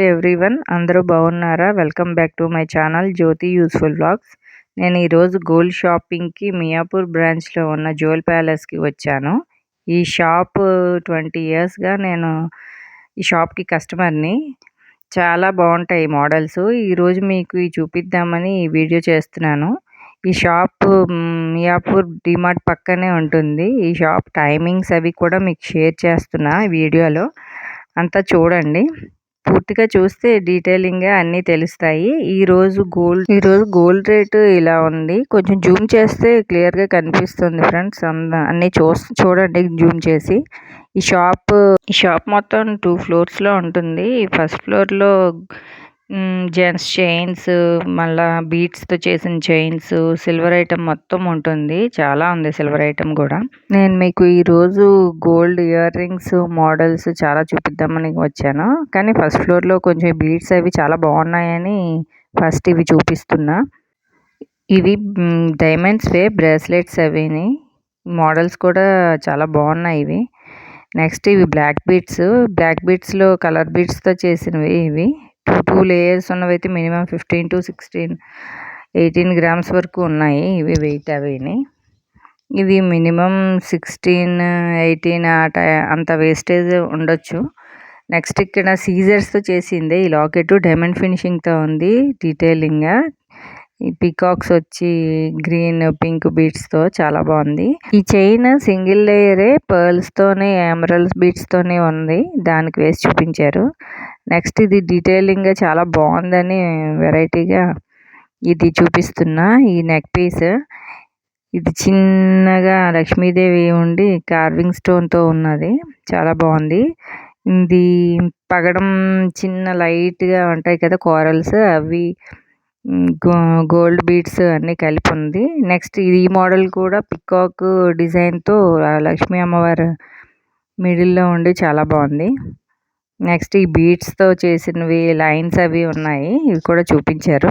Everyone అందరూ బాగున్నారా? Welcome back to my channel Jyothi useful vlogs. నేను ఈరోజు గోల్డ్ షాపింగ్కి మియాపూర్ బ్రాంచ్లో ఉన్న జ్యువెల్ ప్యాలెస్కి వచ్చాను. ఈ షాప్ 20 ఇయర్స్గా నేను ఈ షాప్కి కస్టమర్ని. చాలా బాగుంటాయి మోడల్స్. ఈరోజు మీకు చూపిద్దామని ఈ వీడియో చేస్తున్నాను. ఈ షాప్ మియాపూర్ డిమార్ట్ పక్కనే ఉంటుంది. ఈ షాప్ టైమింగ్స్ అవి కూడా మీకు షేర్ చేస్తున్నా ఈ వీడియోలో. అంతా చూడండి. పూర్తిగా చూస్తే డీటెయిలింగ్గా అన్నీ తెలుస్తాయి. ఈరోజు గోల్డ్ రేటు ఇలా ఉంది. కొంచెం జూమ్ చేస్తే క్లియర్గా కనిపిస్తుంది ఫ్రెండ్స్. అన్నీ చూడండి జూమ్ చేసి. ఈ షాప్ మొత్తం 2 ఫ్లోర్స్లో ఉంటుంది. ఫస్ట్ ఫ్లోర్లో జెంట్స్ చైన్స్, మళ్ళీ బీడ్స్తో చేసిన చైన్స్, సిల్వర్ ఐటమ్ మొత్తం ఉంటుంది. చాలా ఉంది సిల్వర్ ఐటమ్ కూడా. నేను మీకు ఈరోజు గోల్డ్ ఇయర్ రింగ్స్ మోడల్స్ చాలా చూపిద్దామని వచ్చాను. కానీ ఫస్ట్ ఫ్లోర్లో కొంచెం బీడ్స్ అవి చాలా బాగున్నాయని ఫస్ట్ ఇవి చూపిస్తున్నా. ఇవి డైమండ్స్ బ్రేస్లెట్స్ అవిని మోడల్స్ కూడా చాలా బాగున్నాయి ఇవి. నెక్స్ట్ ఇవి బ్లాక్ బీడ్స్లో కలర్ బీడ్స్తో చేసినవి. ఇవి 2 లేయర్స్ ఉన్నవి అయితే మినిమం 15 to 16, 18 గ్రామ్స్ వరకు ఉన్నాయి. ఇవి వెయిట్ అవిని. ఇవి మినిమం 16, 18 అంత వేస్టేజ్ ఉండొచ్చు. నెక్స్ట్ ఇక్కడ సీజర్స్తో చేసింది ఈ లాకెట్. డైమండ్ ఫినిషింగ్తో ఉంది డీటెయిలింగ్గా. ఈ పికాక్స్ వచ్చి గ్రీన్, పింక్ బీడ్స్తో చాలా బాగుంది. ఈ చైన్ సింగిల్ లేయరే పర్ల్స్తోనే, ఎమరల్స్ బీడ్స్తోనే ఉంది. దానికి వేసి చూపించారు. నెక్స్ట్ ఇది డీటెయిలింగ్గా చాలా బాగుందని వెరైటీగా ఇది చూపిస్తున్నా. ఈ నెక్ పీస్ ఇది చిన్నగా లక్ష్మీదేవి ఉండి కార్వింగ్ స్టోన్తో ఉన్నది. చాలా బాగుంది. ఇది పగడం చిన్న లైట్గా ఉంటాయి కదా కోరల్స్, అవి గోల్డ్ బీడ్స్ అన్నీ కలిపి ఉంది. నెక్స్ట్ ఈ మోడల్ కూడా పికాక్ డిజైన్తో లక్ష్మీ అమ్మవారు మిడిల్లో ఉండి చాలా బాగుంది. నెక్స్ట్ ఈ బీడ్స్తో చేసినవి లైన్స్ అవి ఉన్నాయి. ఇవి కూడా చూపించారు.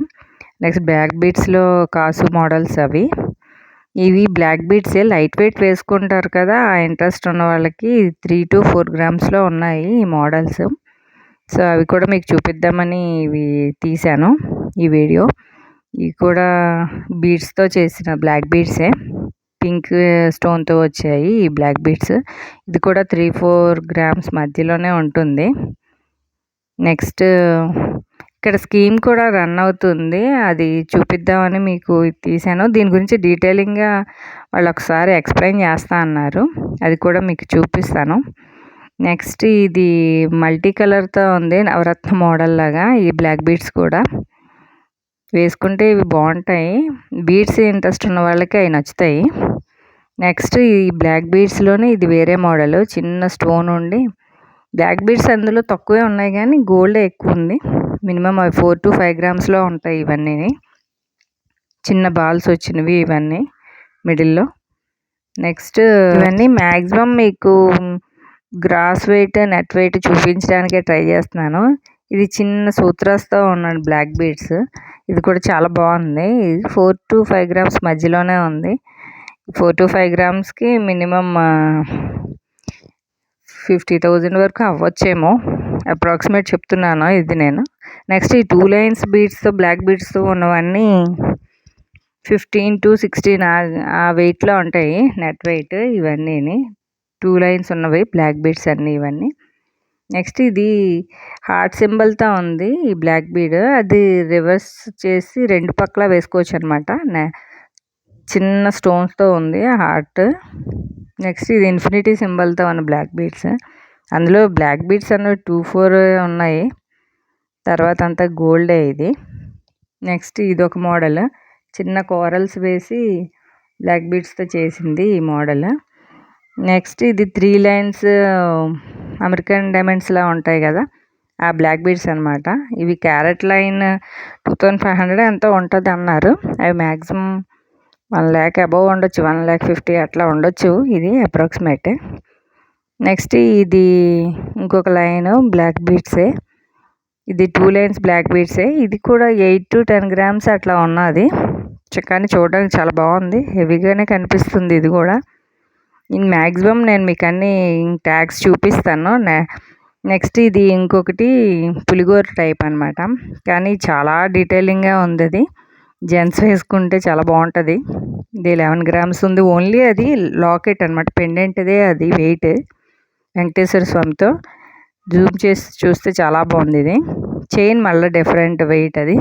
నెక్స్ట్ బ్లాక్ బీడ్స్లో కాసు మోడల్స్ అవి. ఇవి బ్లాక్ బీడ్సే, లైట్ వెయిట్ వేసుకుంటారు కదా, ఆ ఇంట్రెస్ట్ ఉన్న వాళ్ళకి 3 to 4 గ్రామ్స్లో ఉన్నాయి ఈ మోడల్స్. సో అవి కూడా మీకు చూపిద్దామని ఇవి తీశాను ఈ వీడియో. ఇవి కూడా బీడ్స్తో చేసిన బ్లాక్ బీడ్సే, పింక్ స్టోన్తో వచ్చాయి ఈ బ్లాక్ బీడ్స్. ఇది కూడా 3-4 గ్రామ్స్ మధ్యలోనే ఉంటుంది. నెక్స్ట్ ఇక్కడ స్కీమ్ కూడా రన్ అవుతుంది. అది చూపిద్దామని మీకు తీసాను. దీని గురించి డీటెయిలింగ్గా వాళ్ళు ఒకసారి ఎక్స్ప్లెయిన్ చేస్తా అన్నారు. అది కూడా మీకు చూపిస్తాను. నెక్స్ట్ ఇది మల్టీ కలర్తో ఉంది, నవరత్న మోడల్ లాగా. ఈ బ్లాక్ బీడ్స్ కూడా వేసుకుంటే ఇవి బాగుంటాయి. బీడ్స్ ఇంట్రెస్ట్ ఉన్న వాళ్ళకి అవి నచ్చుతాయి. నెక్స్ట్ ఈ బ్లాక్ బీడ్స్లోనే ఇది వేరే మోడల్, చిన్న స్టోన్ ఉండి బ్లాక్ బీడ్స్ అందులో తక్కువే ఉన్నాయి కానీ గోల్డే ఎక్కువ ఉంది. మినిమం అవి 4 to 5 గ్రామ్స్లో ఉంటాయి. ఇవన్నీ చిన్న బాల్స్ వచ్చినవి ఇవన్నీ మిడిల్లో. నెక్స్ట్ ఇవన్నీ మ్యాక్సిమం మీకు గ్రాస్ వెయిట్, నెట్ వెయిట్ చూపించడానికే ట్రై చేస్తున్నాను. ఇది చిన్న సూత్రాస్తో ఉన్నాడు బ్లాక్ బీడ్స్. ఇది కూడా చాలా బాగుంది. ఇది 4 to 5 గ్రామ్స్ మధ్యలోనే ఉంది. 4 to 5 గ్రామ్స్కి మినిమం 50,000 వరకు అవ్వచ్చేమో, అప్రాక్సిమేట్ చెప్తున్నాను ఇది నేను. నెక్స్ట్ ఈ 2 లైన్స్ బీడ్స్తో, బ్లాక్ బీడ్స్తో ఉన్నవన్నీ 15 to 16 ఆ వెయిట్లో ఉంటాయి నెట్ వెయిట్. ఇవన్నీ 2 లైన్స్ ఉన్నవి బ్లాక్ బీడ్స్ అన్నీ ఇవన్నీ. నెక్స్ట్ ఇది హార్ట్ సింబల్తో ఉంది ఈ బ్లాక్ బీడ్. అది రివర్స్ చేసి 2 పక్కల వేసుకోవచ్చు అనమాట. చిన్న స్టోన్స్తో ఉంది హార్ట్. నెక్స్ట్ ఇది ఇన్ఫినిటీ సింబల్తో ఉన్న బ్లాక్ బీడ్స్. అందులో బ్లాక్ బీడ్స్ అన్నవి 2-4 ఉన్నాయి. తర్వాత అంతా గోల్డే ఇది. నెక్స్ట్ ఇది ఒక మోడల్, చిన్న కోరల్స్ వేసి బ్లాక్ బీడ్స్తో చేసింది ఈ మోడల్. నెక్స్ట్ ఇది 3 లైన్స్ అమెరికన్ డైమండ్స్లా ఉంటాయి కదా, ఆ బ్లాక్ బీడ్స్ అనమాట. ఇవి క్యారెట్ లైన్ 2500 ఎంతో ఉంటుంది అన్నారు. అవి మ్యాక్సిమం 1 lakh అబవ్ ఉండొచ్చు, 1,50,000 అట్లా ఉండొచ్చు. ఇది అప్రాక్సిమేట్. నెక్స్ట్ ఇది ఇంకొక లైన్ బ్లాక్ బీడ్సే. ఇది 2 లైన్స్ బ్లాక్ బీడ్సే. ఇది కూడా 8 to 10 గ్రామ్స్ అట్లా ఉన్నది. కానీ చూడడానికి చాలా బాగుంది, హెవీగానే కనిపిస్తుంది ఇది కూడా. మ్యాక్సిమం నేను మీకు అన్ని ట్యాగ్స్ చూపిస్తాను. నెక్స్ట్ ఇది ఇంకొకటి పులిగోర టైప్ అనమాట, కానీ చాలా డీటెయిలింగ్గా ఉంది. అది జెంట్స్ వేసుకుంటే చాలా బాగుంటుంది. ఇది 11 గ్రామ్స్ ఉంది. ఓన్లీ అది లాకెట్ అనమాట, పెండెంట్దే అది వెయిట్. వెంకటేశ్వర స్వామితో జూమ్ చేసి చూస్తే చాలా బాగుంది. ఇది చైన్ మళ్ళీ డిఫరెంట్ వెయిట్. అది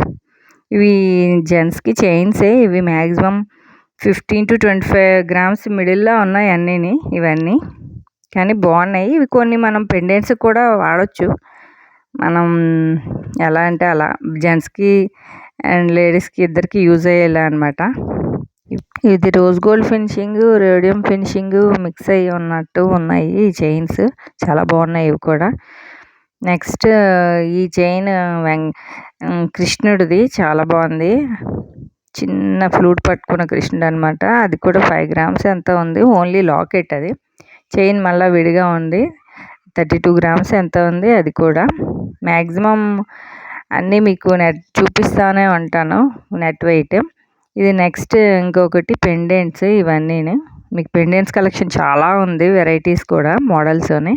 ఇవి జెంట్స్కి చైన్సే. ఇవి మ్యాక్సిమం 15 to 25 గ్రామ్స్ మిడిల్లో ఉన్నాయి అన్నీని. ఇవన్నీ కానీ బాగున్నాయి. ఇవి కొన్ని మనం పెండెంట్స్ కూడా వాడచ్చు. మనం ఎలా అంటే అలా జెంట్స్కి అండ్ లేడీస్కి ఇద్దరికి యూజ్ అయ్యేలా అనమాట. ఇది rose gold finishing, radium finishing mix అయ్యి ఉన్నట్టు ఉన్నాయి ఈ చైన్స్. చాలా బాగున్నాయి ఇవి కూడా. నెక్స్ట్ ఈ చైన్ కృష్ణుడిది, చాలా బాగుంది. చిన్న ఫ్లూట్ పట్టుకున్న కృష్ణుడు అనమాట. అది కూడా 5 గ్రామ్స్ ఎంత ఉంది. Only locket. అది చైన్ మళ్ళీ విడిగా ఉంది. 32 గ్రామ్స్ ఎంత ఉంది. అది కూడా మ్యాక్సిమం అన్నీ మీకు నెట్ చూపిస్తానే ఉంటాను, నెట్ వెయిట్. ఇది నెక్స్ట్ ఇంకొకటి పెండెంట్స్. ఇవన్నీ మీకు పెండెంట్స్ కలెక్షన్ చాలా ఉంది, వెరైటీస్ కూడా మోడల్స్ని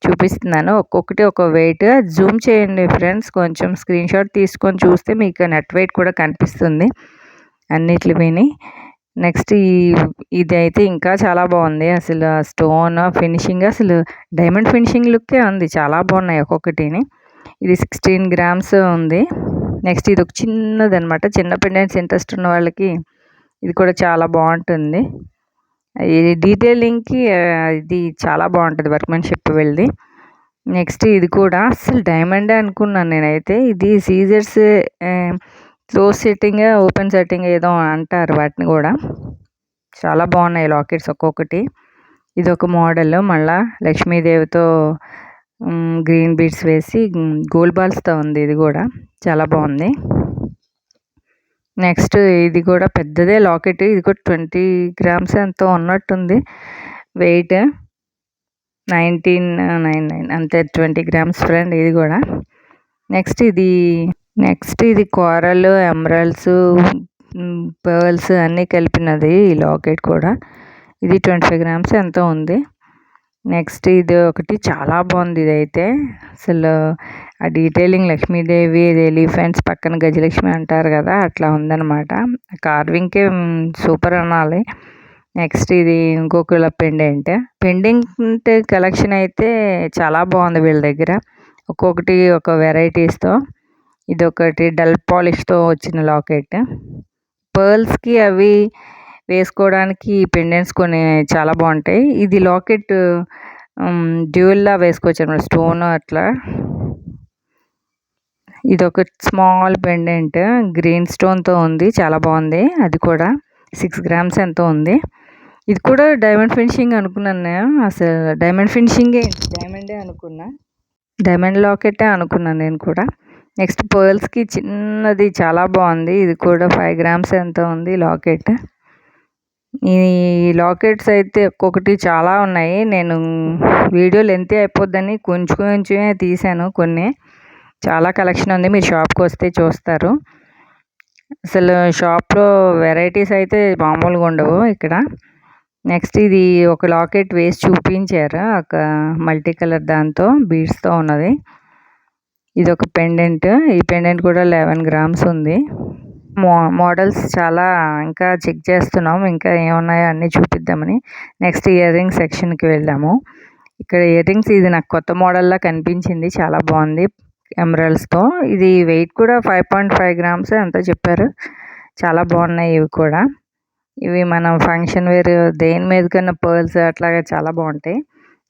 చూపిస్తున్నాను. ఒక్కొక్కటి ఒక వెయిట్. జూమ్ చేయండి ఫ్రెండ్స్, కొంచెం స్క్రీన్ షాట్ తీసుకొని చూస్తే మీకు నెట్ వెయిట్ కూడా కనిపిస్తుంది అన్నిటివిని. నెక్స్ట్ ఇది అయితే ఇంకా చాలా బాగుంది. అసలు స్టోన్ ఫినిషింగ్ అసలు డైమండ్ ఫినిషింగ్ లుక్కే ఉంది. చాలా బాగున్నాయి ఒక్కొక్కటిని. ఇది 16 గ్రామ్స్ ఉంది. నెక్స్ట్ ఇది ఒక చిన్నది అనమాట, చిన్న పెండెంట్స్ ఇంట్రెస్ట్ ఉన్న వాళ్ళకి ఇది కూడా చాలా బాగుంటుంది. ఇది డీటెయిలింగ్కి ఇది చాలా బాగుంటుంది, వర్క్మెన్షిప్ వెళ్ళి. నెక్స్ట్ ఇది కూడా అసలు డైమండే అనుకున్నాను నేనైతే. ఇది scissors close setting, open setting ఏదో అంటారు వాటిని కూడా. చాలా బాగున్నాయి లాకెట్స్ ఒక్కొక్కటి. ఇది ఒక మోడల్, మళ్ళా లక్ష్మీదేవితో గ్రీన్ బీడ్స్ వేసి గోల్డ్ బాల్స్తో ఉంది. ఇది కూడా చాలా బాగుంది. నెక్స్ట్ ఇది కూడా పెద్దదే లాకెట్. ఇది కూడా 20 గ్రామ్స్ ఎంతో ఉన్నట్టుంది వెయిట్. 1999 అంతే, 20 గ్రామ్స్ ఫ్రెండ్ ఇది కూడా. నెక్స్ట్ ఇది కోరల్, ఎమరల్డ్స్, పర్ల్స్ అన్నీ కలిపినది ఈ లాకెట్ కూడా. ఇది 25 గ్రామ్స్ ఎంతో ఉంది. నెక్స్ట్ ఇది ఒకటి చాలా బాగుంది. ఇదైతే అసలు ఆ డీటెయిలింగ్ లక్ష్మీదేవి, ఇది ఎలిఫెంట్స్ పక్కన గజలక్ష్మి అంటారు కదా, అట్లా ఉందన్నమాట. కార్వింగ్కే సూపర్ అనాలి. నెక్స్ట్ ఇది ఇంకొక పెండెంట్ కలెక్షన్ అయితే చాలా బాగుంది వీళ్ళ దగ్గర. ఒక్కొక్కటి ఒక వెరైటీస్తో. ఇది ఒకటి డల్ పాలిష్తో వచ్చిన లాకెట్. పర్ల్స్కి అవి వేసుకోవడానికి పెండెంట్స్ కొన్ని చాలా బాగుంటాయి. ఇది లాకెట్ డ్యూయల్లా వేసుకోవచ్చు అన్నమాట, స్టోన్ అట్లా. ఇది ఒక స్మాల్ పెండెంట్ గ్రీన్ స్టోన్తో ఉంది, చాలా బాగుంది. అది కూడా 6 గ్రామ్స్ ఎంతో ఉంది. ఇది కూడా డైమండ్ ఫినిషింగ్ అనుకున్నాను నేను. అసలు డైమండే అనుకున్నా, డైమండ్ లాకెటే అనుకున్నాను నేను కూడా. నెక్స్ట్ పర్ల్స్కి చిన్నది చాలా బాగుంది. ఇది కూడా 5 గ్రామ్స్ ఎంతో ఉంది లాకెట్. ఈ లాకెట్స్ అయితే ఒక్కొక్కటి చాలా ఉన్నాయి. నేను వీడియో లెంత్ అయిపోద్దని కొంచెమే తీసాను కొన్ని. చాలా కలెక్షన్ ఉంది, మీరు షాప్కి వస్తే చూస్తారు. అసలు షాప్లో వెరైటీస్ అయితే మామూలుగా ఉండవు ఇక్కడ. నెక్స్ట్ ఇది ఒక లాకెట్ వేసి చూపించారు, ఒక మల్టీ కలర్ దాంతో బీడ్స్తో ఉన్నది. ఇది ఒక పెండెంట్. ఈ పెండెంట్ కూడా 11 గ్రామ్స్ ఉంది. మోడల్స్ చాలా ఇంకా చెక్ చేస్తున్నాం, ఇంకా ఏమున్నాయో అన్నీ చూపిద్దామని. నెక్స్ట్ ఇయర్ రింగ్ సెక్షన్కి వెళ్ళాము. ఇక్కడ ఇయర్ రింగ్స్, ఇది నాకు కొత్త మోడల్లా కనిపించింది, చాలా బాగుంది ఎమరల్డ్స్తో. ఇది వెయిట్ కూడా 5.5 గ్రామ్స్ ఎంతో చెప్పారు. చాలా బాగున్నాయి ఇవి కూడా. ఇవి మనం ఫంక్షన్ వేర్ దేని మీద కన్నా పర్ల్స్ అట్లాగా చాలా బాగుంటాయి.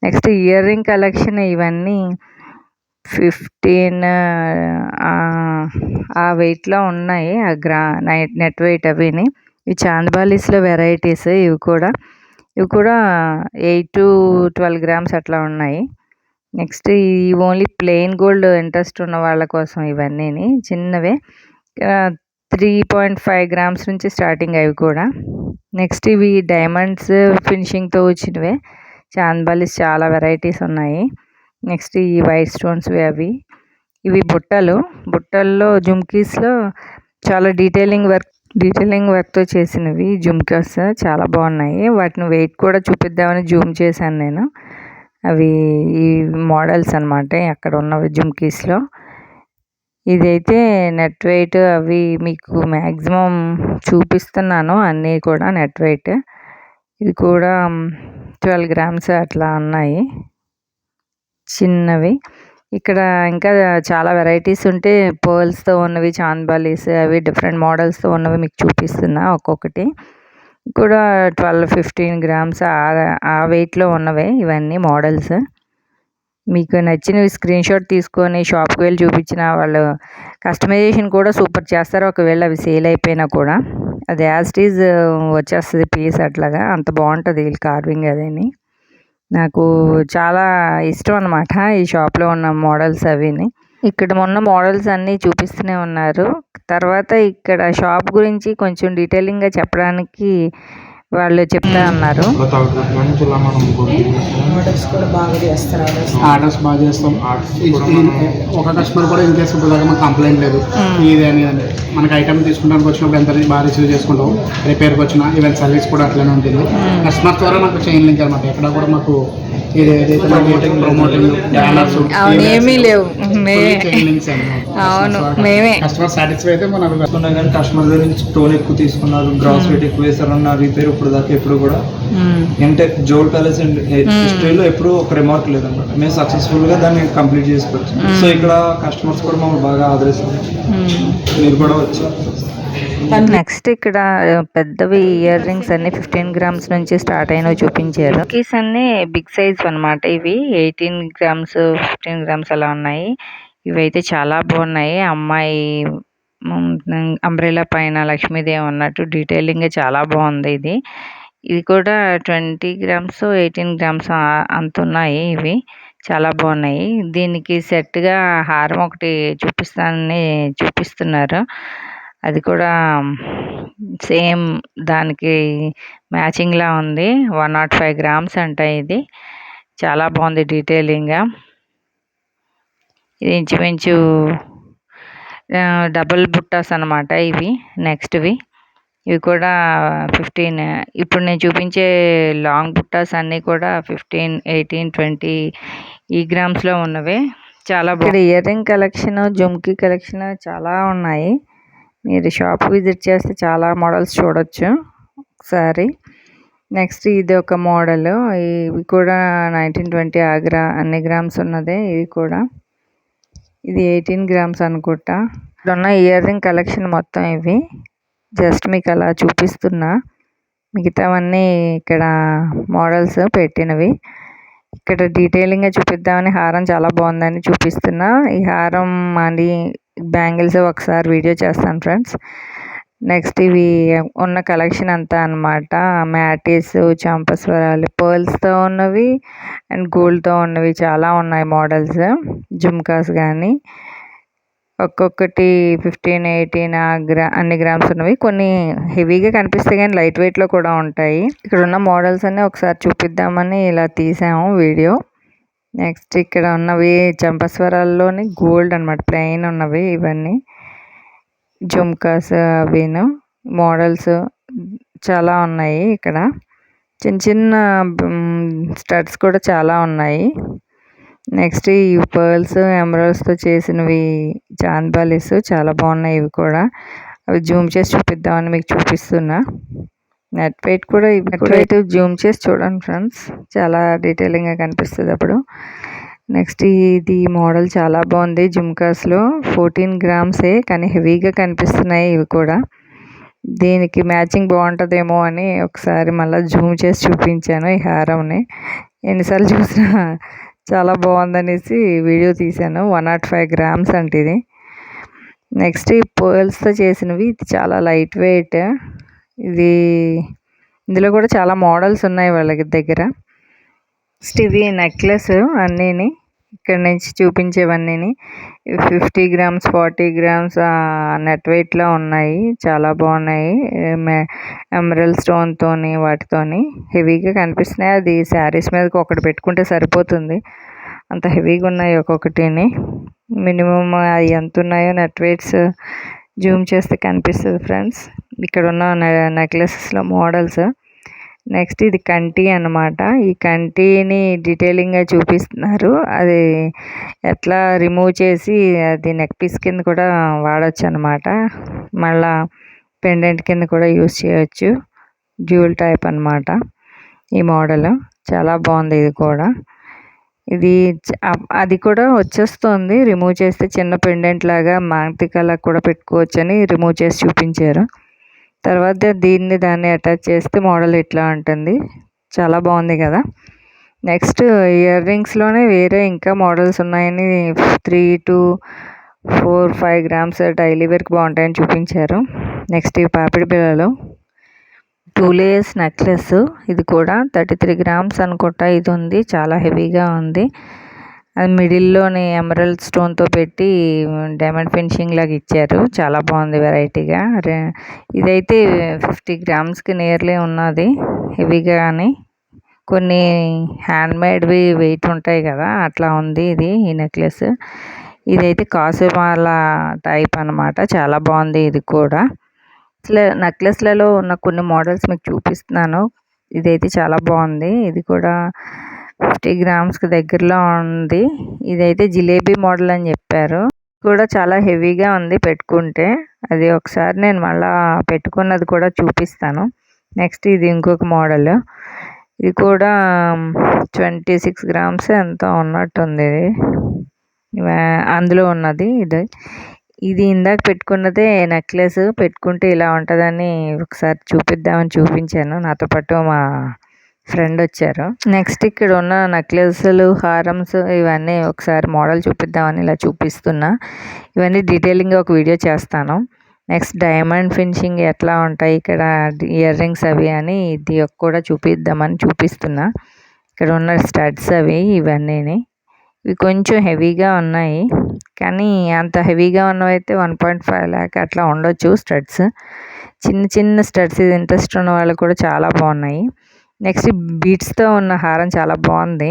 నెక్స్ట్ ఇయర్ రింగ్ కలెక్షన్ ఇవన్నీ 15 ఆ వెయిట్లో ఉన్నాయి. నెట్ వెయిట్ అవిని. ఇవి చాందబాలీస్లో వెరైటీస్. ఇవి కూడా 8 to 12 గ్రామ్స్ అట్లా ఉన్నాయి. నెక్స్ట్ ఈ ఓన్లీ ప్లెయిన్ గోల్డ్ ఇంట్రెస్ట్ ఉన్న వాళ్ళ కోసం ఇవన్నీ చిన్నవే. 3.5 గ్రామ్స్ నుంచి స్టార్టింగ్ అవి కూడా. నెక్స్ట్ ఇవి డైమండ్స్ ఫినిషింగ్తో వచ్చినవే చాందబాలీస్, చాలా వెరైటీస్ ఉన్నాయి. నెక్స్ట్ ఈ వైట్ స్టోన్స్వి ఇవి బుట్టల్లో జుమ్కీస్లో చాలా డీటెయిలింగ్ వర్క్తో చేసినవి జుమ్కాస్ చాలా బాగున్నాయి. వాటిని వెయిట్ కూడా చూపిద్దామని జూమ్ చేశాను నేను. అవి ఈ మోడల్స్ అనమాట అక్కడ ఉన్నవి జుమ్కీస్లో. ఇదైతే నెట్ వెయిట్ అవి మీకు మ్యాక్సిమం చూపిస్తున్నాను అన్నీ కూడా నెట్ వెయిట్. ఇది కూడా 12 గ్రామ్స్ అట్లా ఉన్నాయి చిన్నవి. ఇక్కడ ఇంకా చాలా వెరైటీస్ ఉంటే పర్ల్స్తో ఉన్నవి, చాంద్బాలీస్ అవి డిఫరెంట్ మోడల్స్తో ఉన్నవి మీకు చూపిస్తున్నా ఒక్కొక్కటి. కూడా 12-15 గ్రామ్స్ ఆ వెయిట్లో ఉన్నవే ఇవన్నీ మోడల్స్. మీకు నచ్చినవి స్క్రీన్ షాట్ తీసుకొని షాప్కి వెళ్ళి చూపించిన వాళ్ళు కస్టమైజేషన్ కూడా సూపర్ చేస్తారు. ఒకవేళ అవి సేల్ అయిపోయినా కూడా అది యాజ్ ఇట్ ఈజ్ వచ్చేస్తుంది పీస్ అట్లాగా. అంత బాగుంటుంది వీళ్ళు కార్వింగ్ అదేని. నాకు చాలా ఇష్టం అనమాట ఈ షాప్లో ఉన్న మోడల్స్ అవిని. ఇక్కడ ఉన్న మోడల్స్ అన్నీ చూపిస్తూనే ఉన్నారు. తర్వాత ఇక్కడ షాప్ గురించి కొంచెం డీటెయిలింగ్గా చెప్పడానికి వాళ్ళు చెప్తా అన్నారు. ఆర్డర్స్ బాగా చేస్తాం. ఒక కస్టమర్ కూడా ఇన్ కేసు ఇప్పుడు దాకా మనకు కంప్లైంట్ లేదు ఇది అని. మనకి ఐటమ్ తీసుకుంటానికి వచ్చినప్పుడు ఎంత బాగా రిసీవ్ చేసుకుంటాం. రిపేర్కి వచ్చిన ఈవెన్ సర్వీస్ కూడా అట్లనే ఉంటుంది. కస్టమర్ ద్వారా మాకు చైన్ లింక్ అనమాట. ఎక్కడ కూడా మాకు ఏమీ లేవు, కస్టమర్ సాటిస్ఫై అయితే మనం కానీ కస్టమర్ దగ్గర నుంచి టోన్ ఎక్కువ తీసుకున్నారు, గ్రాస్ రేట్ ఎక్కువ వేస్తారన్న రిపేర్ ఇప్పుడు దాకా ఎప్పుడు కూడా అంటే జోల్ ప్యాలెస్ అండ్ హిస్టరీలో ఎప్పుడు ఒక రిమార్క్ లేదన్నమాట. మేము సక్సెస్ఫుల్ గా దాన్ని కంప్లీట్ చేసుకోవచ్చు. సో ఇక్కడ కస్టమర్స్ కూడా మమ్మల్ని బాగా ఆదరిస్తారు. మీరు కూడా వచ్చారు. నెక్స్ట్ ఇక్కడ పెద్దవి ఇయర్ రింగ్స్ అన్ని 15 గ్రామ్స్ నుంచి స్టార్ట్ అయినవి చూపించారు. కీస్ అన్ని బిగ్ సైజ్ అనమాట. ఇవి 18 గ్రామ్స్ 15 గ్రామ్స్ అలా ఉన్నాయి. ఇవైతే చాలా బాగున్నాయి. అమ్మాయి అంబ్రెలా పైన లక్ష్మీదేవి ఉన్నట్టు డీటెయిలింగ్ చాలా బాగుంది. ఇది కూడా 20 గ్రామ్స్ 18 గ్రామ్స్ అంత ఉన్నాయి. ఇవి చాలా బాగున్నాయి. దీనికి సెట్గా హారం ఒకటి చూపిస్తున్నారు. అది కూడా సేమ్ దానికి మ్యాచింగ్లా ఉంది. 105 గ్రామ్స్ అంట. ఇది చాలా బాగుంది డీటెయిలింగ్గా. ఇది ఇంచుమించు డబుల్ బుట్టాస్ అనమాట ఇవి. నెక్స్ట్వి ఇవి కూడా 15. ఇప్పుడు నేను చూపించే లాంగ్ బుట్టాస్ అన్నీ కూడా 15, 18, 20 ఈ గ్రామ్స్లో ఉన్నవే. చాలా బాగుంది. Ear ring collection, jhumki collection చాలా ఉన్నాయి. మీరు షాప్ విజిట్ చేస్తే చాలా మోడల్స్ చూడొచ్చు ఒకసారి. నెక్స్ట్ ఇది ఒక మోడల్. ఇవి కూడా 1920 అన్ని గ్రామ్స్ ఉన్నదే. ఇది కూడా ఇది 18 గ్రామ్స్ అనుకుంటా. ఇక్కడ ఉన్న ఇయర్ రింగ్ కలెక్షన్ మొత్తం ఇవి జస్ట్ మీకు అలా చూపిస్తున్నా. మిగతావన్నీ ఇక్కడ మోడల్స్ పెట్టినవి. ఇక్కడ డీటెయిలింగ్గా చూపిద్దామని హారం చాలా బాగుందని చూపిస్తున్నా. ఈ హారం అని బ్యాంగిల్స్ ఒకసారి వీడియో చేస్తాను ఫ్రెండ్స్. నెక్స్ట్ ఇవి ఉన్న కలెక్షన్ అంతా అనమాట. మ్యాటీస్, చంపస్వరాలు, పర్ల్స్తో ఉన్నవి అండ్ గోల్డ్తో ఉన్నవి చాలా ఉన్నాయి మోడల్స్. జుమ్కాస్ కానీ ఒక్కొక్కటి 15, 18 అన్ని గ్రామ్స్ ఉన్నవి. కొన్ని హెవీగా కనిపిస్తాయి కానీ లైట్ వెయిట్లో కూడా ఉంటాయి. ఇక్కడ ఉన్న మోడల్స్ అన్నీ ఒకసారి చూపిద్దామని ఇలా తీసాము వీడియో. నెక్స్ట్ ఇక్కడ ఉన్నవి చంపస్వరాల్లోని గోల్డ్ అనమాట, ప్లెయిన్ ఉన్నవి. ఇవన్నీ జుమ్కాస్ అవిను మోడల్స్ చాలా ఉన్నాయి. ఇక్కడ చిన్న చిన్న స్టడ్స్ కూడా చాలా ఉన్నాయి. నెక్స్ట్ ఈ పర్ల్స్, ఎమరాల్డ్స్తో చేసినవి చాంద్బాలీస్ చాలా బాగున్నాయి. ఇవి కూడా అవి జూమ్ చేసి చూపిద్దామని మీకు చూపిస్తున్నా. నెట్ వెయిట్ కూడా ఇవి జూమ్ చేసి చూడండి ఫ్రెండ్స్, చాలా డీటెయిలింగ్గా కనిపిస్తుంది అప్పుడు. నెక్స్ట్ ఇది మోడల్ చాలా బాగుంది. జుమ్కాస్లో 14 గ్రామ్సే కానీ హెవీగా కనిపిస్తున్నాయి ఇవి కూడా. దీనికి మ్యాచింగ్ బాగుంటుందేమో అని ఒకసారి మళ్ళీ జూమ్ చేసి చూపించాను ఈ హారంని. ఎన్నిసార్లు చూసినా చాలా బాగుందనేసి వీడియో తీశాను. 105 గ్రామ్స్ అంటే ఇది. నెక్స్ట్ ఈ పర్ల్స్తో చేసినవి. ఇది చాలా లైట్ వెయిట్. ఇందులో కూడా చాలా మోడల్స్ ఉన్నాయి వాళ్ళకి దగ్గర. నెక్స్ట్ ఇవి నెక్లెస్ అన్నీని ఇక్కడ నుంచి చూపించేవన్నీ 50 గ్రామ్స్ 40 గ్రామ్స్ నెట్ వెయిట్లో ఉన్నాయి. చాలా బాగున్నాయి. ఎమరల్డ్ స్టోన్తోని వాటితోని హెవీగా కనిపిస్తున్నాయి. అది శారీస్ మీదకి ఒకటి పెట్టుకుంటే సరిపోతుంది, అంత హెవీగా ఉన్నాయి ఒక్కొక్కటిని. మినిమం అవి ఎంత ఉన్నాయో నెట్ వెయిట్స్ జూమ్ చేస్తే కనిపిస్తుంది ఫ్రెండ్స్. ఇక్కడ ఉన్న నెక్లెసెస్లో మోడల్స్ నెక్స్ట్ ఇది కంటి అన్నమాట. ఈ కంటిని డీటెయిలింగ్గా చూపిస్తున్నారు. అది ఎట్లా రిమూవ్ చేసి అది నెక్ పీస్ కింద కూడా వాడచ్చు అనమాట. మళ్ళా పెండెంట్ కింద కూడా యూస్ చేయొచ్చు. డ్యూల్ టైప్ అన్నమాట ఈ మోడల్. చాలా బాగుంది ఇది కూడా. ఇది అది కూడా వచ్చేస్తుంది రిమూవ్ చేస్తే, చిన్న పెండెంట్ లాగా మాంతికలా కూడా పెట్టుకోవచ్చు అని రిమూవ్ చేసి చూపించారు. తర్వాత దాన్ని అటాచ్ చేస్తే మోడల్ ఇట్లా ఉంటుంది. చాలా బాగుంది కదా. నెక్స్ట్ ఇయర్ రింగ్స్లోనే వేరే ఇంకా మోడల్స్ ఉన్నాయని 3 to 4, 5 గ్రామ్స్ డైలీ వేర్కి బాగుంటాయని చూపించారు. నెక్స్ట్ ఈ పాపిడి బిళ్ళలు 2 layers నెక్లెస్. ఇది కూడా 33 గ్రామ్స్ అనుకుంటా. ఇది ఉంది, చాలా హెవీగా ఉంది. అది మిడిల్లోని ఎమరల్డ్ స్టోన్తో పెట్టి డైమండ్ ఫినిషింగ్ లాగా ఇచ్చారు. చాలా బాగుంది వెరైటీగా. ఇదైతే 50 గ్రామ్స్కి నియర్లీ ఉన్నది హెవీగాని. కొన్ని హ్యాండ్మేడ్వి వెయిట్ ఉంటాయి కదా, అట్లా ఉంది ఇది ఈ నెక్లెస్. ఇదైతే కాసుమాల టైప్ అన్నమాట. చాలా బాగుంది ఇది కూడా. నెక్లెస్లలో ఉన్న కొన్ని మోడల్స్ మీకు చూపిస్తున్నాను. ఇదైతే చాలా బాగుంది. ఇది కూడా 50 గ్రామ్స్కి దగ్గరలో ఉంది. ఇదైతే జిలేబీ మోడల్ అని చెప్పారు. కూడా చాలా హెవీగా ఉంది పెట్టుకుంటే. అది ఒకసారి నేను మళ్ళా పెట్టుకున్నది కూడా చూపిస్తాను. నెక్స్ట్ ఇది ఇంకొక మోడల్. ఇది కూడా 26 గ్రామ్స్ ఎంతో ఉన్నట్టుంది. అందులో ఉన్నది ఇది ఇందాక పెట్టుకున్నదే నెక్లెస్. పెట్టుకుంటే ఇలా ఉంటుందని ఒకసారి చూపిద్దామని చూపించాను. నాతో పాటు మా ఫ్రెండ్ వచ్చారు. నెక్స్ట్ ఇక్కడ ఉన్న నెక్లెస్లు, హారమ్స్ ఇవన్నీ ఒకసారి మోడల్ చూపిద్దామని ఇలా చూపిస్తున్నా. ఇవన్నీ డీటెయిలింగ్గా ఒక వీడియో చేస్తాను. నెక్స్ట్ డైమండ్ ఫినిషింగ్ ఎట్లా ఉంటాయి ఇక్కడ ఇయర్ రింగ్స్ అవి అని ఇది కూడా చూపిద్దామని చూపిస్తున్నా. ఇక్కడ ఉన్న స్టడ్స్ అవి ఇవన్నీ. ఇవి కొంచెం హెవీగా ఉన్నాయి, కానీ అంత హెవీగా ఉన్నవైతే 1.5 lakh అట్లా ఉండొచ్చు స్టడ్స్. చిన్న చిన్న స్టడ్స్ ఇది ఇంట్రెస్ట్ ఉన్న వాళ్ళు కూడా చాలా బాగున్నాయి. నెక్స్ట్ బీట్స్తో ఉన్న హారం చాలా బాగుంది.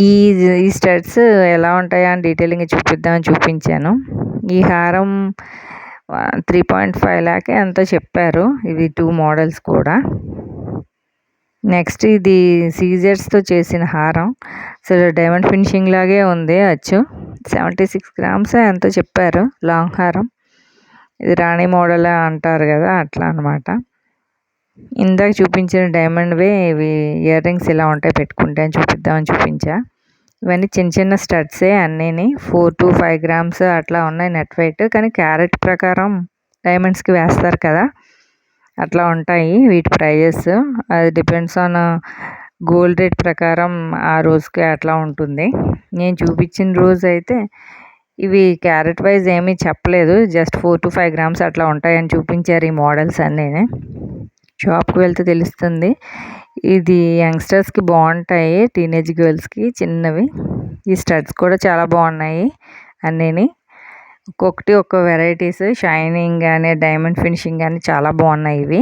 ఈ స్టడ్స్ ఎలా ఉంటాయా అని డీటెయిలింగ్గా చూపిద్దామని చూపించాను. ఈ హారం 3.5 lakh ఎంతో చెప్పారు. ఇవి 2 మోడల్స్ కూడా. నెక్స్ట్ ఇది సీజర్స్తో చేసిన హారం. అసలు డైమండ్ ఫినిషింగ్ లాగే ఉంది అచ్చు. 76 గ్రామ్స్ ఎంతో చెప్పారు. లాంగ్ హారం. ఇది రాణి మోడల్ అంటారు కదా, అట్లా అనమాట. ఇందాక చూపించిన డైమండ్వే ఇవి ఇయర్ రింగ్స్ ఇలా ఉంటాయి పెట్టుకుంటే అని చూపిద్దామని చూపించా. ఇవన్నీ చిన్న చిన్న స్టడ్సే అన్నీని. 4 to 5 గ్రామ్స్ అట్లా ఉన్నాయి నెట్ వెయిట్. కానీ క్యారెట్ ప్రకారం డైమండ్స్కి వేస్తారు కదా, అట్లా ఉంటాయి వీటి ప్రైజెస్. అది డిపెండ్స్ ఆన్ గోల్డ్ రేట్ ప్రకారం ఆ రోజుకి అట్లా ఉంటుంది. నేను చూపించిన రోజు అయితే ఇవి క్యారెట్ వైజ్ ఏమీ చెప్పలేదు, జస్ట్ 4 to 5 గ్రామ్స్ అట్లా ఉంటాయని చూపించారు ఈ మోడల్స్ అన్నీ. షాప్కి వెళ్తే తెలుస్తుంది. ఇది యంగ్స్టర్స్కి బాగుంటాయి, టీనేజ్ గర్ల్స్కి చిన్నవి. ఈ స్టడ్స్ కూడా చాలా బాగున్నాయి అన్నీని. ఒక్కొక్కటి ఒక్కో వెరైటీస్, షైనింగ్ కానీ డైమండ్ ఫినిషింగ్ కానీ చాలా బాగున్నాయి ఇవి.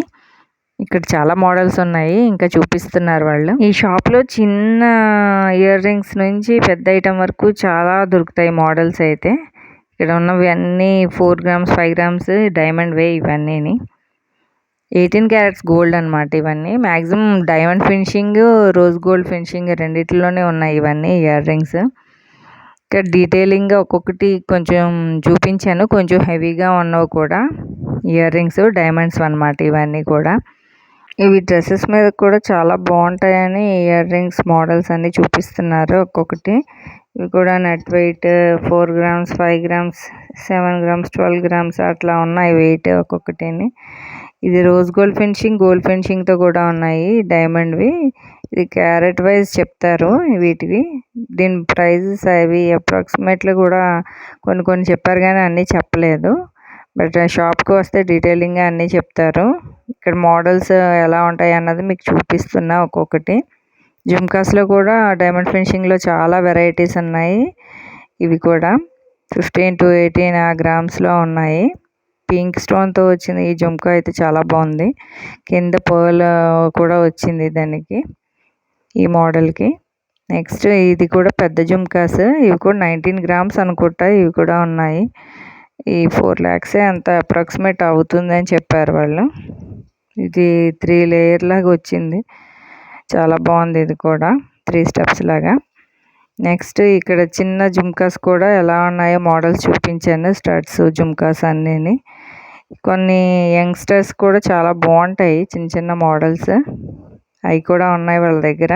ఇక్కడ చాలా మోడల్స్ ఉన్నాయి, ఇంకా చూపిస్తున్నారు వాళ్ళు. ఈ షాప్లో చిన్న ఇయర్ రింగ్స్ నుంచి పెద్ద ఐటమ్ వరకు చాలా దొరుకుతాయి మోడల్స్ అయితే. ఇక్కడ ఉన్నవి అన్నీ 4 గ్రామ్స్ 5 గ్రామ్స్ డైమండ్ వే ఇవన్నీ. 18 క్యారెట్స్ గోల్డ్ అనమాట ఇవన్నీ. Maximum diamond finishing, rose gold finishing రెండిట్లోనే ఉన్నాయి ఇవన్నీ ఇయర్ రింగ్స్. ఇక్కడ డీటెయిలింగ్గా ఒక్కొక్కటి కొంచెం చూపించాను. కొంచెం హెవీగా ఉన్నవి కూడా ఇయర్ రింగ్స్ డైమండ్స్ అనమాట ఇవన్నీ కూడా. ఇవి డ్రెస్సెస్ మీద కూడా చాలా బాగుంటాయని ఇయర్ రింగ్స్ మోడల్స్ అన్నీ చూపిస్తున్నారు ఒక్కొక్కటి. ఇవి కూడా net weight 4 grams 5 grams 7 grams 12 grams అట్లా ఉన్నాయి వెయిట్ ఒక్కొక్కటిని. ఇది రోజ్ గోల్డ్ ఫినిషింగ్తో కూడా ఉన్నాయి డైమండ్వి. ఇది క్యారెట్ వైజ్ చెప్తారు వీటివి. దీని ప్రైజెస్ అవి అప్రాక్సిమేట్లీ కూడా కొన్ని చెప్పారు కానీ అన్నీ చెప్పలేదు. బట్ షాప్కి వస్తే డీటెయిలింగ్గా అన్నీ చెప్తారు. ఇక్కడ మోడల్స్ ఎలా ఉంటాయి అన్నది మీకు చూపిస్తున్నా ఒక్కొక్కటి. జుమ్కాస్లో కూడా డైమండ్ ఫినిషింగ్లో చాలా వెరైటీస్ ఉన్నాయి. ఇవి కూడా 15 to 18 గ్రామ్స్లో ఉన్నాయి. పింక్ స్టోన్తో వచ్చింది ఈ జుమ్కా అయితే చాలా బాగుంది. కింద పర్ల్ కూడా వచ్చింది దానికి, ఈ మోడల్కి. నెక్స్ట్ ఇది కూడా పెద్ద జుమ్కాస్. ఇవి కూడా 19 గ్రామ్స్ అనుకుంటా. ఇవి కూడా ఉన్నాయి. ఈ 4 lakhs అంత అప్రాక్సిమేట్ అవుతుంది అని చెప్పారు వాళ్ళు. ఇది 3 లేయర్ లాగా వచ్చింది. చాలా బాగుంది ఇది కూడా 3 స్టెప్స్ లాగా. నెక్స్ట్ ఇక్కడ చిన్న జుమ్కాస్ కూడా ఎలా ఉన్నాయో మోడల్స్ చూపించాను. స్టడ్స్ జుమ్కాస్ అన్నీని. కొన్ని యంగ్స్టర్స్ కూడా చాలా బాగుంటాయి చిన్న చిన్న మోడల్స్. అవి కూడా ఉన్నాయి వాళ్ళ దగ్గర.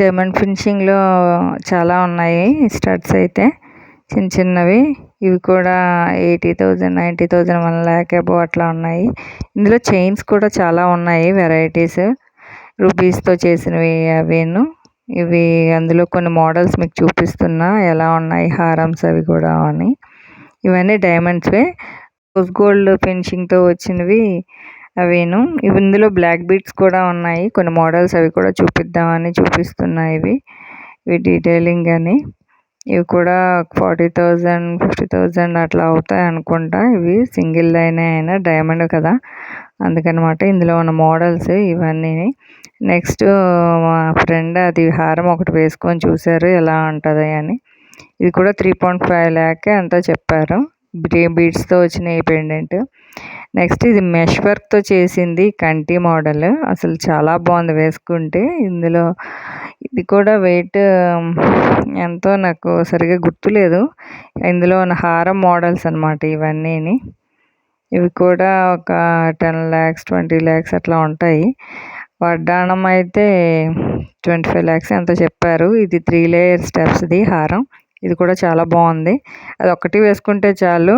డైమండ్ ఫినిషింగ్లో చాలా ఉన్నాయి స్టడ్స్ అయితే చిన్న చిన్నవి. ఇవి కూడా 80,000, 90,000, 1,00,000 అబోవ్ అట్లా ఉన్నాయి. ఇందులో చైన్స్ కూడా చాలా ఉన్నాయి వెరైటీస్. రూపీస్తో చేసినవి అవిను. ఇవి అందులో కొన్ని మోడల్స్ మీకు చూపిస్తున్నా ఎలా ఉన్నాయి హారమ్స్ అవి కూడా అని. ఇవన్నీ డైమండ్స్వే. రోజ్ గోల్డ్ ఫినిషింగ్తో వచ్చినవి అవేను. ఇవి ఇందులో బ్లాక్ బీడ్స్ కూడా ఉన్నాయి. కొన్ని మోడల్స్ అవి కూడా చూపిద్దామని చూపిస్తున్నాయి ఇవి డీటెయిలింగ్ అని. ఇవి కూడా 40,000, 50,000 అట్లా అవుతాయి అనుకుంటా. ఇవి సింగిల్ లైన్ అయినా డైమండ్ కదా అందుకనమాట. ఇందులో ఉన్న మోడల్స్ ఇవన్నీ. నెక్స్ట్ మా ఫ్రెండ్ అది హారం ఒకటి వేసుకొని చూశారు ఎలా ఉంటుంది అని. ఇది కూడా 3.5 lakh ఎంతో చెప్పారు. బీడ్స్తో వచ్చిన ఈ పెండెంట్. నెక్స్ట్ ఇది మెష్ వర్క్తో చేసింది కంటి మోడల్. అసలు చాలా బాగుంది వేసుకుంటే. ఇందులో ఇది కూడా వెయిట్ ఎంతో నాకు సరిగా గుర్తులేదు. ఇందులో ఉన్న హారం మోడల్స్ అనమాట ఇవన్నీని. ఇవి కూడా ఒక 10 lakhs, 20 lakhs అట్లా ఉంటాయి. వడ్డాణం అయితే 25 lakhs ఎంతో చెప్పారు. ఇది 3 లేయర్ స్టెప్స్ది హారం. ఇది కూడా చాలా బాగుంది. అది ఒక్కటి వేసుకుంటే చాలు.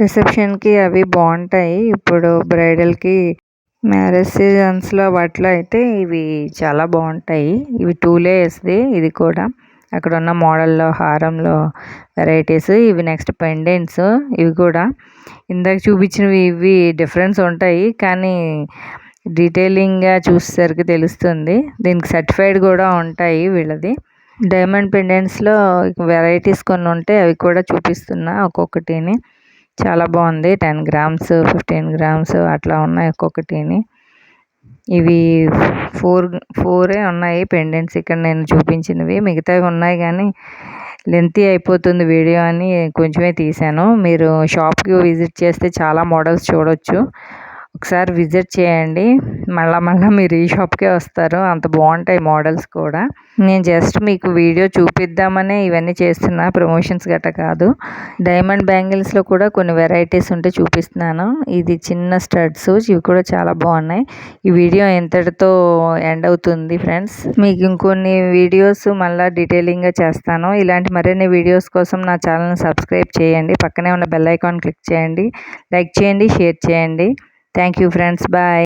రిసెప్షన్కి అవి బాగుంటాయి. ఇప్పుడు బ్రైడల్కి మ్యారేజ్ సీజన్స్లో వాటిలో అయితే ఇవి చాలా బాగుంటాయి. ఇవి 2 లేయర్స్ది ఇది కూడా. అక్కడ ఉన్న మోడల్లో హారంలో వెరైటీస్. ఇవి నెక్స్ట్ పెండెంట్స్. ఇవి కూడా ఇందాక చూపించినవి ఇవి డిఫరెన్స్ ఉంటాయి కానీ డీటెయిలింగ్గా చూసేసరికి తెలుస్తుంది. దీనికి సర్టిఫైడ్ కూడా ఉంటాయి వీళ్ళది. డైమండ్ పెండెంట్స్లో వెరైటీస్ కొన్ని ఉంటాయి. అవి కూడా చూపిస్తున్నా ఒక్కొక్కటిని. చాలా బాగుంది. 10 grams, 15 grams అట్లా ఉన్నాయి ఒక్కొక్కటిని. ఇవి 4 ఉన్నాయి పెండెంట్స్ ఇక్కడ నేను చూపించినవి. మిగతావి ఉన్నాయి కానీ లెంతీ అయిపోతుంది వీడియో అని కొంచెమే తీసాను. మీరు షాప్కి విజిట్ చేస్తే చాలా మోడల్స్ చూడొచ్చు. ఒకసారి విజిట్ చేయండి. మళ్ళీ మీరు ఈ షాప్కే వస్తారు. అంత బాగుంటాయి మోడల్స్ కూడా. నేను జస్ట్ మీకు వీడియో చూపిద్దామనే ఇవన్నీ చేస్తున్నా, ప్రమోషన్స్ గట్ట కాదు. డైమండ్ బ్యాంగిల్స్లో కూడా కొన్ని వెరైటీస్ ఉంటే చూపిస్తున్నాను. ఇది చిన్న స్టడ్స్. ఇవి కూడా చాలా బాగున్నాయి. ఈ వీడియో ఎంతటితో ఎండ్ అవుతుంది ఫ్రెండ్స్. మీకు ఇంకొన్ని వీడియోస్ మళ్ళీ డీటెయిలింగ్గా చేస్తాను. ఇలాంటి మరిన్ని వీడియోస్ కోసం నా ఛానల్ని సబ్స్క్రైబ్ చేయండి. పక్కనే ఉన్న బెల్ ఐకాన్ క్లిక్ చేయండి. లైక్ చేయండి, షేర్ చేయండి. Thank you friends. Bye.